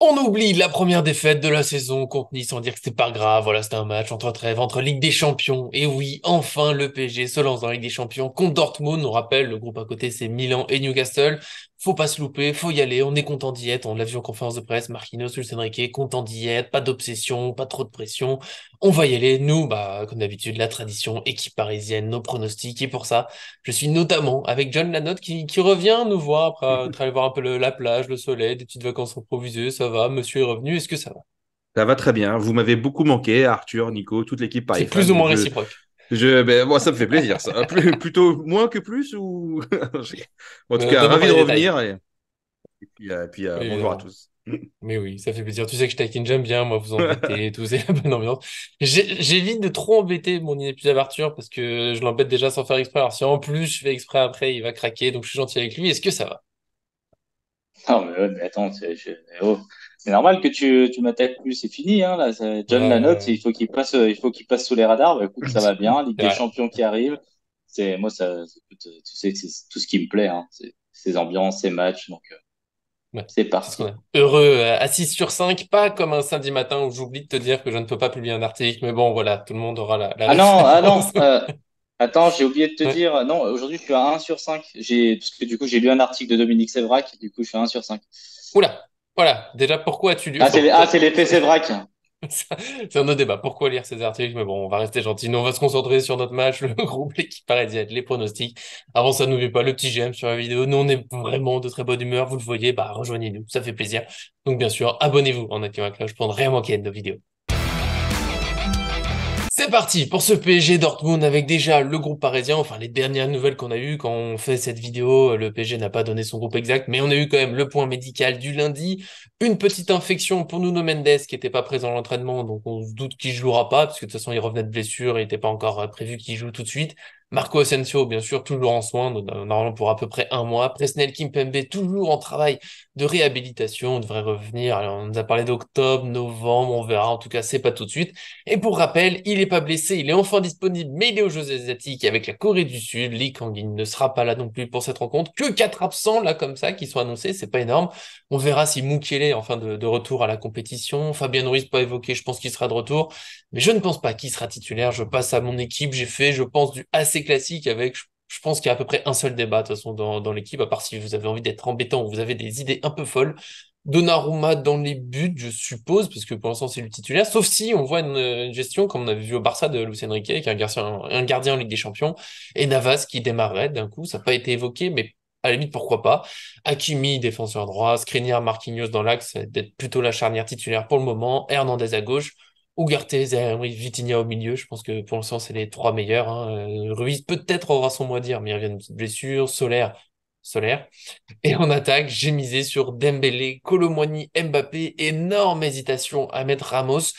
On oublie la première défaite de la saison contre Nice sans dire que c'était pas grave. Voilà, c'était un match entre trêve, entre Ligue des Champions. Et oui, enfin, le PSG se lance dans la Ligue des Champions contre Dortmund. On rappelle, le groupe à côté, c'est Milan et Newcastle. Faut pas se louper, faut y aller. On est content d'y être. On l'a vu en conférence de presse. Marquinhos, Luis Enrique, content d'y être. Pas d'obsession, pas trop de pression. On va y aller. Nous, bah, comme d'habitude, la tradition, équipe parisienne, nos pronostics. Et pour ça, je suis notamment avec John Lanotte qui revient nous voir après aller voir un peu la plage, le soleil, des petites vacances improvisées. Ça va, monsieur est revenu. Est-ce que ça va? Ça va très bien. Vous m'avez beaucoup manqué, Arthur, Nico, toute l'équipe C'est Paris plus Fan. ou Donc moins réciproque. moi, ça me fait plaisir, ça. Plutôt moins que plus ou en tout cas, Donne-moi pas ravi de les détails, revenir bonjour à évidemment. tous. Mais oui, ça fait plaisir. Tu sais que je taquine, j'aime bien, moi, vous embêter, tout, c'est la bonne ambiance. J'évite de trop embêter mon inépuisable Arthur parce que je l'embête déjà sans faire exprès. Alors si en plus je fais exprès après, il va craquer, donc je suis gentil avec lui. Est-ce que ça va? Non, mais, ouais, mais attends, oh. C'est normal que tu m'attaques plus, c'est fini, hein, là. John Lanotte, Euh... il faut qu'il passe sous les radars. Bah, écoute, ça va bien, Ligue C'est des vrai. Champions qui arrive. Moi, écoute, tu sais que c'est tout ce qui me plaît, hein. C'est ces ambiances, ces matchs, donc Ouais, c'est c'est ce qu'on parti. a. Heureux, à 6 sur 5, pas comme un samedi matin où j'oublie de te dire que je ne peux pas publier un article, mais bon, voilà, tout le monde aura la Ah non, ah référence. non, attends, j'ai oublié de te Ouais. dire, non, aujourd'hui, je suis à 1 sur 5. Parce que du coup, j'ai lu un article de Dominique Sévrac, du coup, je suis à 1 sur 5. Oula, voilà, déjà, pourquoi as-tu lu? Ah, Bon, c'est l'effet Sévrac. c'est un autre débat. Pourquoi lire ces articles? Mais bon, on va rester gentil. Nous, on va se concentrer sur notre match, le groupe, l'équipe parisienne, les pronostics. Avant ça, n'oubliez pas le petit j'aime sur la vidéo. Nous, on est vraiment de très bonne humeur. Vous le voyez, bah, rejoignez-nous. Ça fait plaisir. Donc, bien sûr, abonnez-vous en activant la cloche pour ne rien manquer de nos vidéos. C'est parti pour ce PSG Dortmund avec déjà le groupe parisien. Enfin, les dernières nouvelles qu'on a eues quand on fait cette vidéo, le PSG n'a pas donné son groupe exact, mais on a eu quand même le point médical du lundi. Une petite infection pour Nuno Mendes qui n'était pas présent à l'entraînement, donc on se doute qu'il jouera pas, parce que de toute façon il revenait de blessure et il n'était pas encore prévu qu'il joue tout de suite. Marco Asensio, bien sûr, toujours en soins, normalement pour à peu près un mois. Presnel Kimpembe, toujours en travail de réhabilitation, on devrait revenir. Alors, on nous a parlé d'octobre, novembre, on verra. En tout cas, c'est pas tout de suite. Et pour rappel, il est pas blessé, il est enfin disponible, mais il est aux Jeux Asiatiques avec la Corée du Sud. Lee Kang-in ne sera pas là non plus pour cette rencontre. Que quatre absents là comme ça qui sont annoncés, c'est pas énorme. On verra si Mukiele est enfin de retour à la compétition. Fabien Ruiz pas évoqué, je pense qu'il sera de retour, mais je ne pense pas qu'il sera titulaire. Je passe à mon équipe, j'ai fait, je pense, du assez classique avec. Je pense qu'il y a à peu près un seul débat de toute façon dans l'équipe, à part si vous avez envie d'être embêtant ou vous avez des idées un peu folles. Donnarumma dans les buts, je suppose, parce que pour l'instant c'est le titulaire, sauf si on voit une gestion comme on avait vu au Barça de Luis Enrique, qui est un gardien en Ligue des Champions, et Navas qui démarrait d'un coup, ça n'a pas été évoqué, mais à la limite pourquoi pas. Hakimi, défenseur droit, Skriniar, Marquinhos dans l'axe, ça va être plutôt la charnière titulaire pour le moment, Hernandez à gauche, Ugarte, Zaïre-Emery, Vitinha au milieu, je pense que pour l'instant c'est les trois meilleurs, hein. Ruiz peut-être aura son mot à dire, mais il revient d'une petite blessure, Solaire. Et en attaque, j'ai misé sur Dembélé, Kolo Muani, Mbappé. Énorme hésitation à mettre Ramos.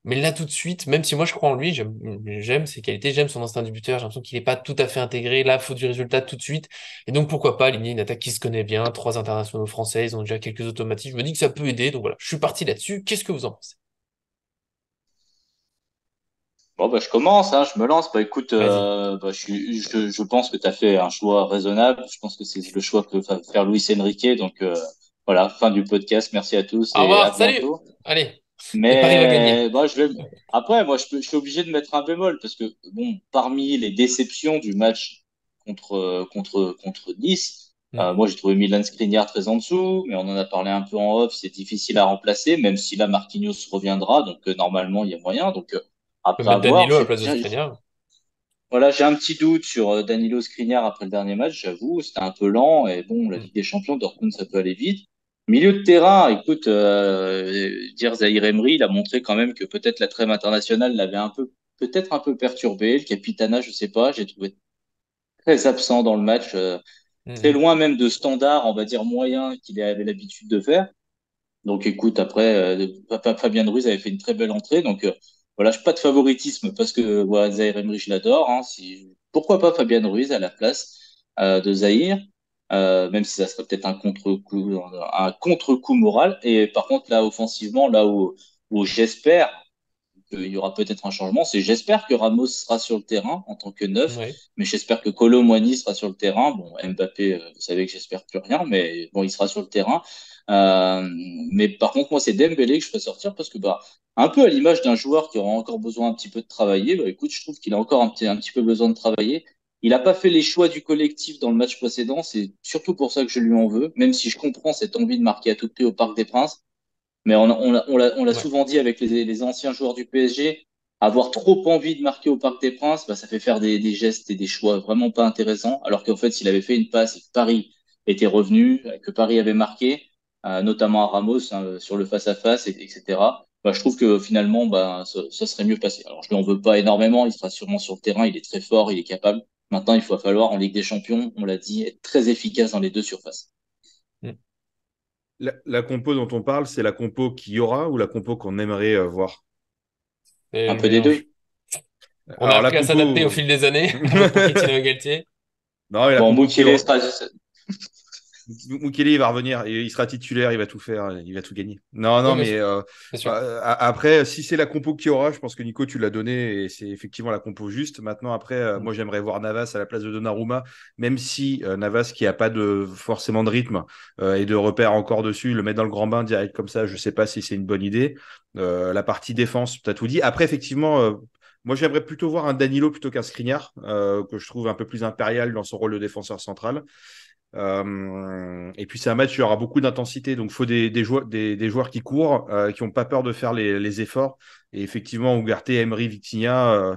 Mais là, tout de suite, même si moi je crois en lui, j'aime ses qualités, j'aime son instinct du buteur, j'ai l'impression qu'il n'est pas tout à fait intégré. Là, il faut du résultat tout de suite. Et donc, pourquoi pas aligner une attaque qui se connaît bien, trois internationaux français, ils ont déjà quelques automatismes. Je me dis que ça peut aider. Donc voilà, je suis parti là-dessus. Qu'est-ce que vous en pensez? Bon, bah, je commence, hein, je me lance. Bah, écoute, Vas-y. je pense que tu as fait un choix raisonnable. Je pense que c'est le choix que va faire Luis Enrique. Donc, voilà, fin du podcast. Merci à tous Au et à revoir, salut! bientôt. Allez, et Paris va gagner. Mais moi, après, moi, je suis obligé de mettre un bémol parce que, bon, parmi les déceptions du match contre Nice, Hmm. moi, j'ai trouvé Milan Skriniar très en dessous, mais on en a parlé un peu en off. C'est difficile à remplacer, même si là, Marquinhos reviendra. Donc, normalement, il y a moyen. Donc, On peut après mettre avoir, Danilo à la place de Skriniar. voilà, j'ai un petit doute sur Danilo Skriniar après le dernier match, j'avoue, c'était un peu lent et bon, la Hmm. Ligue des Champions, Dortmund, ça peut aller vite. Milieu de terrain, écoute, dire Zahir Emery, il a montré quand même que peut-être la trêve internationale l'avait peut-être un peu perturbé. Le Capitana, je sais pas, j'ai trouvé très absent dans le match, très Mhm. loin même de standard, on va dire moyen qu'il avait l'habitude de faire. Donc écoute, après, Fabien Ruiz avait fait une très belle entrée. Donc voilà, je pas de favoritisme parce que voilà, Zahir Emery, je l'adore. Hein, pourquoi pas Fabien Ruiz à la place de Zahir, même si ça serait peut-être un contre-coup moral. Et par contre, là, offensivement, là où j'espère qu'il y aura peut-être un changement, j'espère que Ramos sera sur le terrain en tant que neuf, Ouais. mais j'espère que Kolo Muani sera sur le terrain. Bon, Mbappé, vous savez que j'espère plus rien, mais bon, il sera sur le terrain. Euh, mais par contre, moi, c'est Dembélé que je ferais sortir parce que, bah, un peu à l'image d'un joueur qui aura encore besoin un petit peu de travailler, bah, écoute, je trouve qu'il a encore un petit peu besoin de travailler. Il n'a pas fait les choix du collectif dans le match précédent. C'est surtout pour ça que je lui en veux, même si je comprends cette envie de marquer à tout prix au Parc des Princes. Mais on l'a Ouais. souvent dit avec les anciens joueurs du PSG, avoir trop envie de marquer au Parc des Princes, bah, ça fait faire des gestes et des choix vraiment pas intéressants. Alors qu'en fait, s'il avait fait une passe et que Paris était revenu, que Paris avait marqué, notamment à Ramos hein, sur le face-à-face, etc., bah, je trouve que finalement, bah, ça serait mieux passé. Alors, je lui en veux pas énormément, il sera sûrement sur le terrain, il est très fort, il est capable. Maintenant, il va falloir, en Ligue des Champions, on l'a dit, être très efficace dans les deux surfaces. Mm. La compo dont on parle, c'est la compo qu'il y aura ou la compo qu'on aimerait voir? Et Un le peu des mélange. deux. On a Alors la appris à s'adapter au compo. fil des années avec Pochettino et Galtier. Non, et la Bon, compo qu'il y Mukele aura. sera, Mukele, il va revenir, et il sera titulaire, il va tout faire, il va tout gagner. Non, Oui, non, bien mais sûr. Bien sûr. après, si c'est la compo qu'il y aura, je pense que Nico, tu l'as donné et c'est effectivement la compo juste. Maintenant, après, Mm. moi, j'aimerais voir Navas à la place de Donnarumma, même si Navas, qui a pas de forcément de rythme et de repère encore dessus, le mettre dans le grand bain direct comme ça, je sais pas si c'est une bonne idée. La partie défense, tu as tout dit. Après, effectivement. Moi, j'aimerais plutôt voir un Danilo plutôt qu'un Skriniar, que je trouve un peu plus impérial dans son rôle de défenseur central. Et puis c'est un match où il y aura beaucoup d'intensité, donc il faut des joueurs qui courent, qui n'ont pas peur de faire les efforts. Et effectivement, Ugarte, Emery, Vitinha,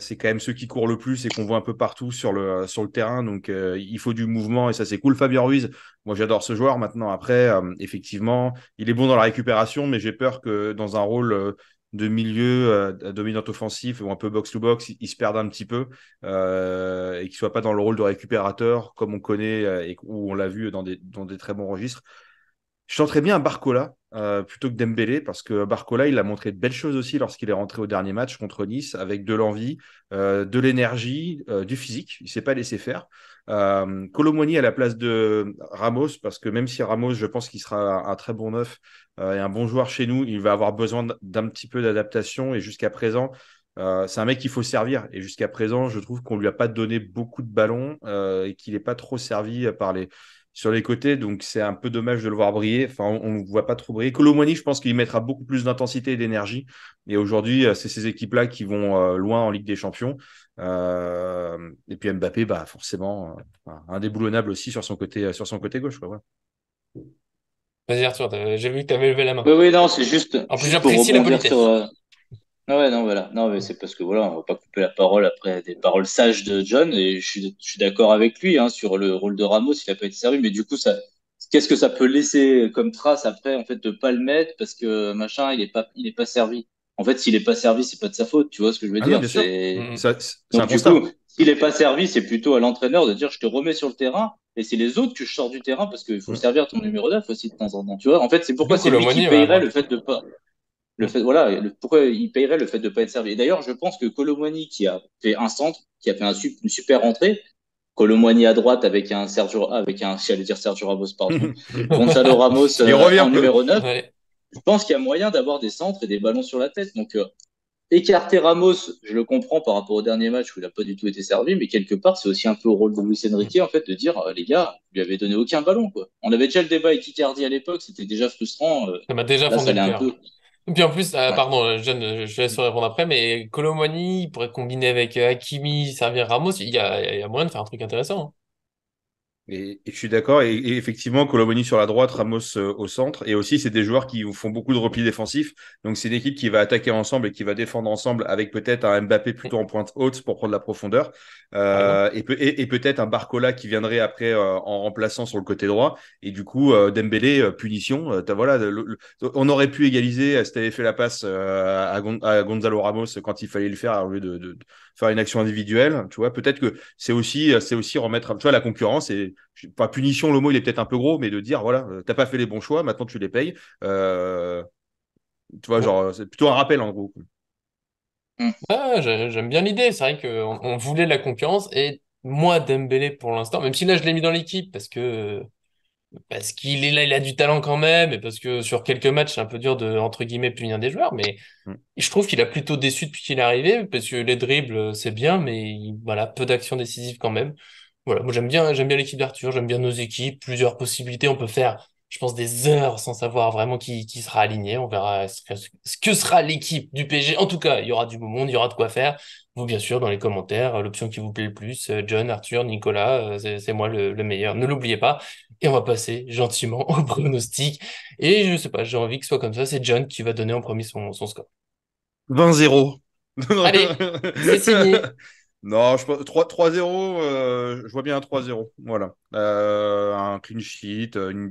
c'est quand même ceux qui courent le plus et qu'on voit un peu partout sur le terrain. Donc il faut du mouvement et ça c'est cool. Fabien Ruiz, moi j'adore ce joueur. Maintenant, après, effectivement, il est bon dans la récupération, mais j'ai peur que dans un rôle de milieu dominante offensif ou un peu box-to-box, il se perde un petit peu et qu'il ne soit pas dans le rôle de récupérateur comme on connaît et où on l'a vu dans des très bons registres. Je tenterais bien un Barcola plutôt que Dembélé parce que Barcola, il a montré de belles choses aussi lorsqu'il est rentré au dernier match contre Nice avec de l'envie, de l'énergie, du physique. Il ne s'est pas laissé faire. Kolo Muani à la place de Ramos parce que même si Ramos, je pense qu'il sera un très bon neuf et un bon joueur chez nous, il va avoir besoin d'un petit peu d'adaptation et jusqu'à présent, c'est un mec qu'il faut servir. Et jusqu'à présent, je trouve qu'on lui a pas donné beaucoup de ballons et qu'il n'est pas trop servi sur les côtés. Donc, c'est un peu dommage de le voir briller. Enfin, on ne le voit pas trop briller. Kolo Muani, je pense qu'il mettra beaucoup plus d'intensité et d'énergie. Et aujourd'hui, c'est ces équipes-là qui vont loin en Ligue des Champions. Et puis Mbappé, bah, forcément, indéboulonnable aussi sur son côté gauche. Quoi, ouais. Vas-y, Arthur, j'ai vu que tu avais levé la oui, main. oui, non, c'est juste, En plus, juste pour j'apprécie la rebondir sur. politesse. Ah ouais, non, voilà. Non, mais c'est parce que voilà, on va pas couper la parole après des paroles sages de John et je suis d'accord avec lui hein, sur le rôle de Ramos, il a pas été servi, mais du coup, qu'est-ce que ça peut laisser comme trace après, en fait, de pas le mettre parce que machin, il est pas servi. En fait, s'il est pas servi, c'est pas de sa faute, tu vois ce que je veux Ah non, dire? bien sûr. Mm. C'est Donc un du coup, constat. s'il est pas servi, c'est plutôt à l'entraîneur de dire je te remets sur le terrain et c'est les autres que je sors du terrain parce qu'il faut Mm. servir ton numéro 9 aussi de temps en temps, tu vois? En fait, c'est pourquoi D'où c'est lui qui Colomoni, ouais, à payerait le droite. fait de pas Mm. voilà, pourquoi il payerait le fait de pas être servi. Et d'ailleurs, je pense que Colomwani qui a fait un centre, qui a fait une super entrée, Colomwani à droite avec un, j'allais dire Sergio Ramos, pardon, Gonzalo Ramos Il en revient. numéro 9, Ouais. je pense qu'il y a moyen d'avoir des centres et des ballons sur la tête. Donc, écarter Ramos, je le comprends par rapport au dernier match où il n'a pas du tout été servi, mais quelque part, c'est aussi un peu au rôle de Luis Mm. Enrique, en fait, de dire, les gars, vous lui avez donné aucun ballon, quoi. On avait déjà le débat avec Icardi à l'époque, c'était déjà frustrant. Ça m'a déjà Là, fondu ça le l'est un cœur. peu. Et puis en plus, Ouais. pardon, Jeanne, je te laisse répondre après, mais Colomoni, il pourrait combiner avec Hakimi, servir Ramos. Il y a moyen de faire un truc intéressant, hein. Et je suis d'accord. Et effectivement, Colomoni sur la droite, Ramos au centre. Et aussi, c'est des joueurs qui font beaucoup de replis défensifs. Donc, c'est une équipe qui va attaquer ensemble et qui va défendre ensemble avec peut-être un Mbappé Mm. plutôt en pointe haute pour prendre la profondeur. Par exemple. Et peut-être un Barcola qui viendrait après en remplaçant sur le côté droit. Et du coup, Dembélé, punition. Voilà, on aurait pu égaliser si tu avais fait la passe à Gonzalo Ramos quand il fallait le faire au lieu de faire une action individuelle. Tu vois, peut-être que c'est aussi remettre, tu vois, la concurrence et pas punition, le mot il est peut-être un peu gros, mais de dire voilà, t'as pas fait les bons choix, maintenant tu les payes. Euh, Tu vois, Ouais. genre, c'est plutôt un rappel en gros. Mm. Ah, j'aime bien l'idée. C'est vrai qu'on voulait la concurrence et moi, Dembélé, pour l'instant, même si là, je l'ai mis dans l'équipe parce qu'il est là, il a du talent quand même et parce que sur quelques matchs, c'est un peu dur de, entre guillemets, punir des joueurs, mais Mm. je trouve qu'il a plutôt déçu depuis qu'il est arrivé parce que les dribbles, c'est bien, mais voilà, peu d'actions décisives quand même. Voilà, moi j'aime bien l'équipe d'Arthur, j'aime bien nos équipes, plusieurs possibilités on peut faire. je pense, des heures sans savoir vraiment qui sera aligné. On verra ce que sera l'équipe du PSG. En tout cas, il y aura du beau monde, il y aura de quoi faire. Vous, bien sûr, dans les commentaires, l'option qui vous plaît le plus, John, Arthur, Nicolas, c'est moi le meilleur. Ne l'oubliez pas. Et on va passer gentiment au pronostic. Et je sais pas, j'ai envie que ce soit comme ça. C'est John qui va donner en premier son score. 20-0. Allez, c'est signé. Non, je pense 3-0, je vois bien un 3-0. Voilà. Un clean sheet, une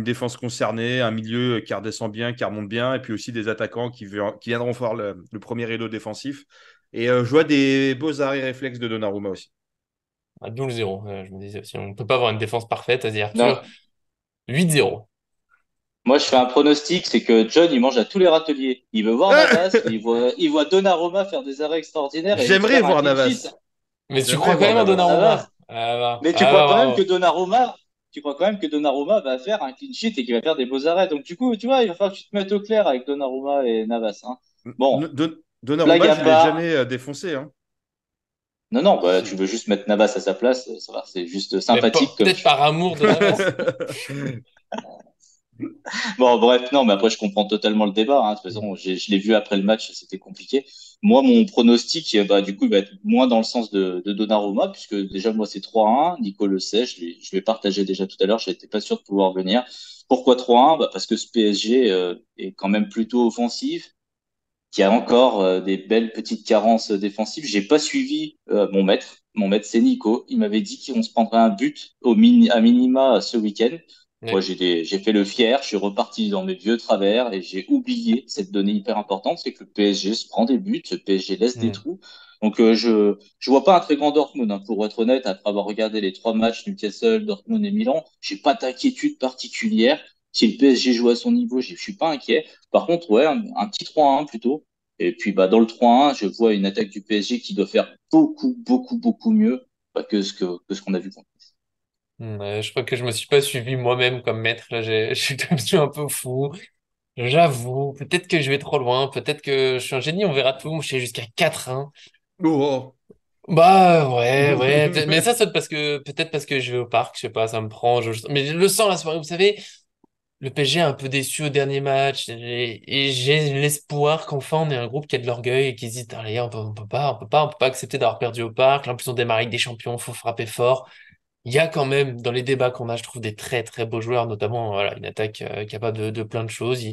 défense concernée, un milieu qui redescend bien, qui remonte bien, et puis aussi des attaquants qui viendront faire le premier rideau défensif. Et je vois des beaux arrêts réflexes de Donnarumma aussi. D'où le 0. Je me disais aussi, on peut pas avoir une défense parfaite. Vas-y, Arthur. Non, 8-0. moi je fais un pronostic, c'est que John il mange à tous les râteliers. Il veut voir Navas, il voit Donnarumma faire des arrêts extraordinaires et J'aimerais faire un voir clean sheet. Navas. Mais tu J'aimerais crois quand voir même en Navas. Ah Donnarumma? bah. Ah Mais tu bah, crois ah quand même que bah, Donnarumma, tu crois quand même que Donnarumma va faire un clean sheet et qu'il va faire des beaux arrêts. Donc du coup, tu vois, il va falloir que tu te mettes au clair avec Donnarumma et Navas, hein. Bon, blague Donnarumma, à je l'ai part. jamais défoncé, hein. Non, non, bah, tu C'est- veux juste mettre Navas à sa place, ça va, c'est juste mais sympathique comme peut-être tu. par amour de Navas. Bon, bref, non, mais après, je comprends totalement le débat, hein. De toute façon, je l'ai vu après le match, c'était compliqué. Moi, mon pronostic, bah, du coup, il va être moins dans le sens de Donnarumma, puisque déjà, moi, c'est 3-1. Nico le sait, je l'ai partagé déjà tout à l'heure, je n'étais pas sûr de pouvoir venir. Pourquoi 3-1? Bah, parce que ce PSG est quand même plutôt offensif, qui a encore des belles petites carences défensives. J'ai pas suivi mon maître. Mon maître, c'est Nico. Il m'avait dit qu'on se prendrait un but à minima ce week-end. Moi, Ouais. j'ai fait le fier. Je suis reparti dans mes vieux travers et j'ai oublié cette donnée hyper importante, c'est que le PSG se prend des buts, le PSG laisse des Hmm. trous. Donc, je vois pas un très grand Dortmund, hein, pour être honnête. Après avoir regardé les trois matchs Newcastle, Dortmund et Milan, j'ai pas d'inquiétude particulière. Si le PSG joue à son niveau, je suis pas inquiet. Par contre, ouais, un petit 3-1 plutôt. Et puis bah, dans le 3-1, je vois une attaque du PSG qui doit faire beaucoup, beaucoup, beaucoup mieux bah, que ce qu'on a vu contre. Je crois que je me suis pas suivi moi-même comme maître. Là, je suis devenu un peu fou. J'avoue. Peut-être que je vais trop loin. Peut-être que je suis un génie. On verra tout. Je suis jusqu'à 4-1. Oh. Bah ouais, ouais. Mais ça, c'est parce que peut-être parce que je vais au parc. Je sais pas. Ça me prend. Mais je le sens la soirée. Vous savez. Le PSG est un peu déçu au dernier match et j'ai l'espoir qu'enfin on ait un groupe qui a de l'orgueil et qui se dit, allez, on peut pas accepter d'avoir perdu au parc. Là, en plus, on démarre avec des champions, faut frapper fort. Il y a quand même, dans les débats qu'on a, je trouve des très très beaux joueurs, notamment voilà, une attaque capable de plein de choses.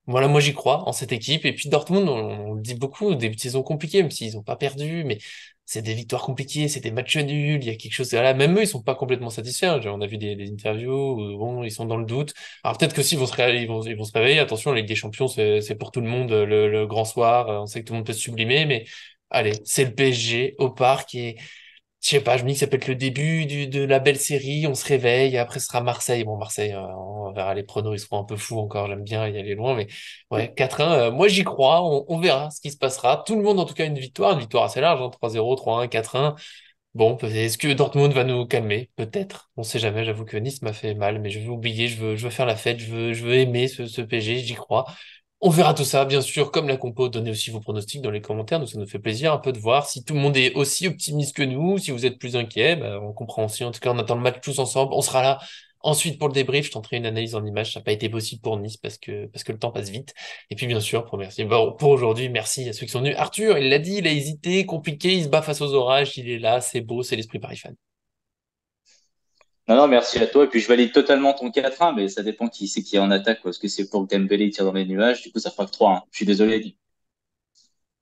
Voilà, moi j'y crois en cette équipe. Et puis Dortmund, on le dit beaucoup, des saisons compliquées, même s'ils n'ont pas perdu, mais c'est des victoires compliquées, c'est des matchs nuls, il y a quelque chose. Voilà, même eux, ils sont pas complètement satisfaits, hein. On a vu des interviews où bon, ils sont dans le doute. Alors peut-être que s'ils vont ils vont se réveiller, attention, la Ligue des Champions, c'est pour tout le monde le grand soir. On sait que tout le monde peut se sublimer, mais allez, c'est le PSG au parc et je sais pas, je me dis que ça peut être le début de la belle série, on se réveille, et après ce sera Marseille. Bon, Marseille, on verra les pronos, ils seront un peu fous encore, j'aime bien y aller loin, mais ouais, 4-1, moi j'y crois, on verra ce qui se passera. Tout le monde, en tout cas, une victoire assez large, hein, 3-0, 3-1, 4-1. Bon, est-ce que Dortmund va nous calmer? Peut-être, on sait jamais, j'avoue que Nice m'a fait mal, mais je veux oublier, je veux faire la fête, je veux aimer ce PSG, j'y crois. On verra tout ça, bien sûr, comme la compo. Donnez aussi vos pronostics dans les commentaires. Nous, ça nous fait plaisir un peu de voir si tout le monde est aussi optimiste que nous, si vous êtes plus inquiet. Bah, on comprend aussi. En tout cas, on attend le match tous ensemble. On sera là ensuite pour le débrief. Je tenterai une analyse en images. Ça n'a pas été possible pour Nice parce que le temps passe vite. Et puis, bien sûr, pour merci. Bon, pour aujourd'hui, merci à ceux qui sont venus. Arthur, il l'a dit, il a hésité, compliqué, il se bat face aux orages. Il est là, c'est beau, c'est l'esprit Paris fan. Non, non, merci à toi. Et puis je valide totalement ton 4-1, mais ça dépend qui c'est qui est en attaque, quoi. Parce que c'est pour que Dembélé tire dans les nuages, du coup ça fera que 3-1. Je suis désolé.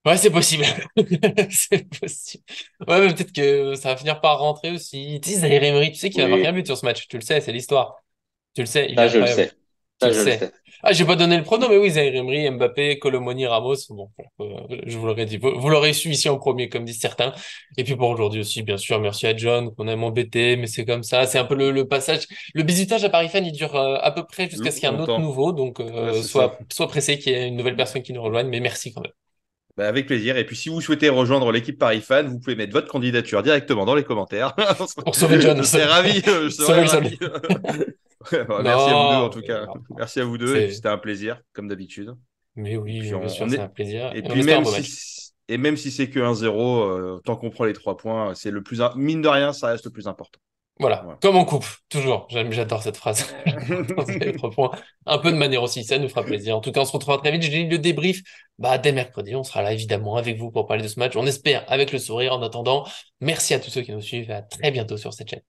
Ouais, c'est possible. C'est possible. Ouais, mais peut-être que ça va finir par rentrer aussi. Tu sais, Zaïre Emery, tu sais qu'il a marqué un Oui, but sur ce match. Tu le sais, c'est l'histoire. Tu le sais, il est ça je le incroyable. sais. Tu Ça le je le sais. sais. Ah, j'ai pas donné le pronom, mais oui, Zaïre Emery, Mbappé, Colomoni, Ramos. Bon, je vous l'aurais dit. Vous l'aurez su ici en premier, comme disent certains. Et puis pour aujourd'hui aussi, bien sûr, merci à John, qu'on aime embêter, mais c'est comme ça. C'est un peu le passage. Le bisutage à Paris Fan, il dure à peu près jusqu'à ce qu'il y ait un autre Longtemps. nouveau. Donc, Ouais, c'est ça. sois pressé qu'il y ait une nouvelle personne qui nous rejoigne, mais merci quand même. Bah, avec plaisir. Et puis, si vous souhaitez rejoindre l'équipe Paris Fan, vous pouvez mettre votre candidature directement dans les commentaires. Pour sauver John, Je serais ravi. Je sauver serais le solde. ravi. Ouais, bah, merci à vous deux, en Non, tout mais cas. non. Merci à vous deux. Et puis, C'est, c'était un plaisir, comme d'habitude. mais Et oui, puis, mais bien sûr, c'est un plaisir. et Et on puis espère un même beau match. même si c'est que 1-0, tant qu'on prend les 3 points, c'est le plus, mine de rien, ça reste le plus important. Voilà, Ouais. comme en couple, toujours. J'adore cette phrase. J'adore cette reprend un peu de manière aussi, ça nous fera plaisir. En tout cas, on se retrouvera très vite. J'ai dit le débrief, bah, dès mercredi. On sera là, évidemment, avec vous pour parler de ce match. On espère avec le sourire. En attendant, merci à tous ceux qui nous suivent et à très bientôt sur cette chaîne.